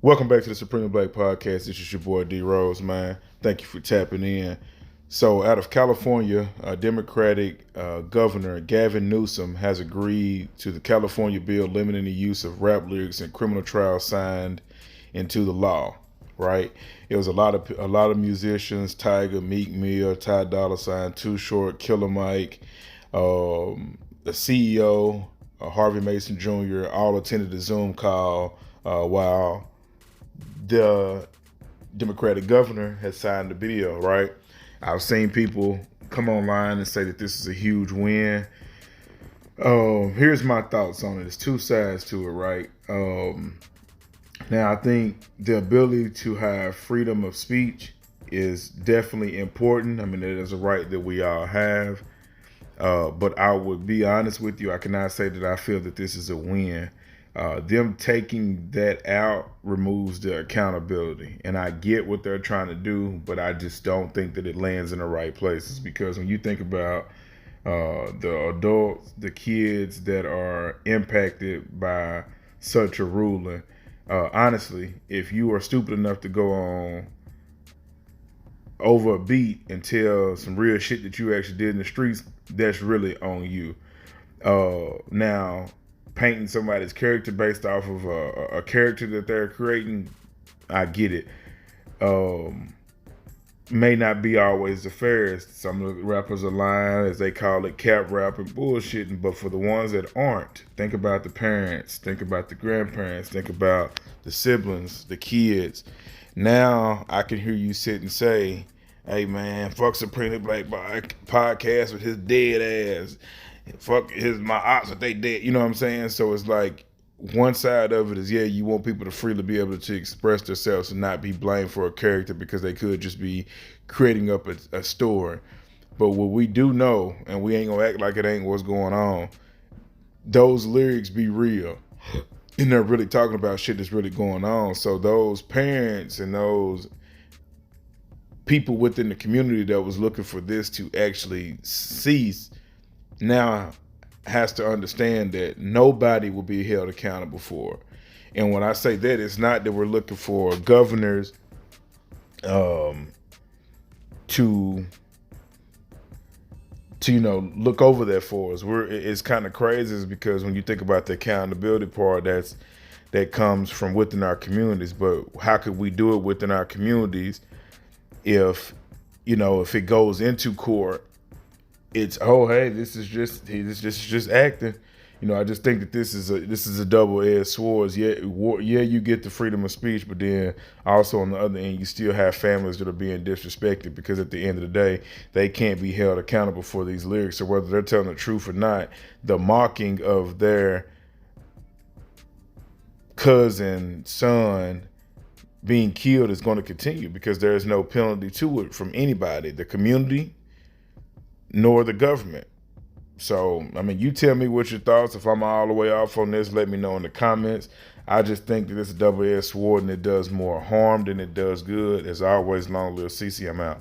Welcome back to the Supreme Black Podcast. This is your boy D Rose, man. Thank you for tapping in. So, out of California, Democratic Governor Gavin Newsom has agreed to the California bill limiting the use of rap lyrics in criminal trials signed into the law. Right? It was a lot of musicians: Tiger, Meek Mill, Ty Dolla Sign, Too Short, Killer Mike, the CEO, Harvey Mason Jr. all attended the Zoom call while the Democratic governor has signed the bill, right? I've seen people come online and say that this is a huge win. Here's my thoughts on it. There's two sides to it, right? Now, I think the ability to have freedom of speech is definitely important. I mean, it is a right that we all have. But I would be honest with you, I cannot say that I feel that this is a win. Them taking that out removes the accountability. And I get what they're trying to do, but I just don't think that it lands in the right places. Because when you think about the adults, the kids that are impacted by such a ruling, honestly, if you are stupid enough to go on over a beat and tell some real shit that you actually did in the streets, that's really on you. Now, painting somebody's character based off of a character that they're creating, I get it. May not be always the fairest. Some of the rappers are lying, as they call it, cap rap and bullshitting. But for the ones that aren't, think about the parents, think about the grandparents, think about the siblings, the kids. Now I can hear you sit and say, hey man, fuck Supreme Black Podcast with his dead ass. Fuck my ops if they dead. You know what I'm saying? So it's like one side of it is, yeah, you want people to freely be able to express themselves and not be blamed for a character because they could just be creating up a story. But what we do know, and we ain't gonna act like it ain't what's going on, those lyrics be real. And they're really talking about shit that's really going on. So those parents and those people within the community that was looking for this to actually cease now has to understand that nobody will be held accountable for it. And when I say that, it's not that we're looking for governors to look over that for us. It's kind of crazy is because when you think about the accountability part that comes from within our communities, but how could we do it within our communities if it goes into court, it's, oh hey, this is just acting. I just think that this is a double-edged sword. Yeah, you get the freedom of speech, but then also on the other end, you still have families that are being disrespected because at the end of the day, they can't be held accountable for these lyrics. So whether they're telling the truth or not, the mocking of their cousin, son being killed is going to continue because there is no penalty to it from anybody, the community, nor the government. So, I mean, you tell me what your thoughts. If I'm all the way off on this, let me know in the comments. I just think that it's a double-edged sword and it does more harm than it does good. As always, long live CC. I'm out.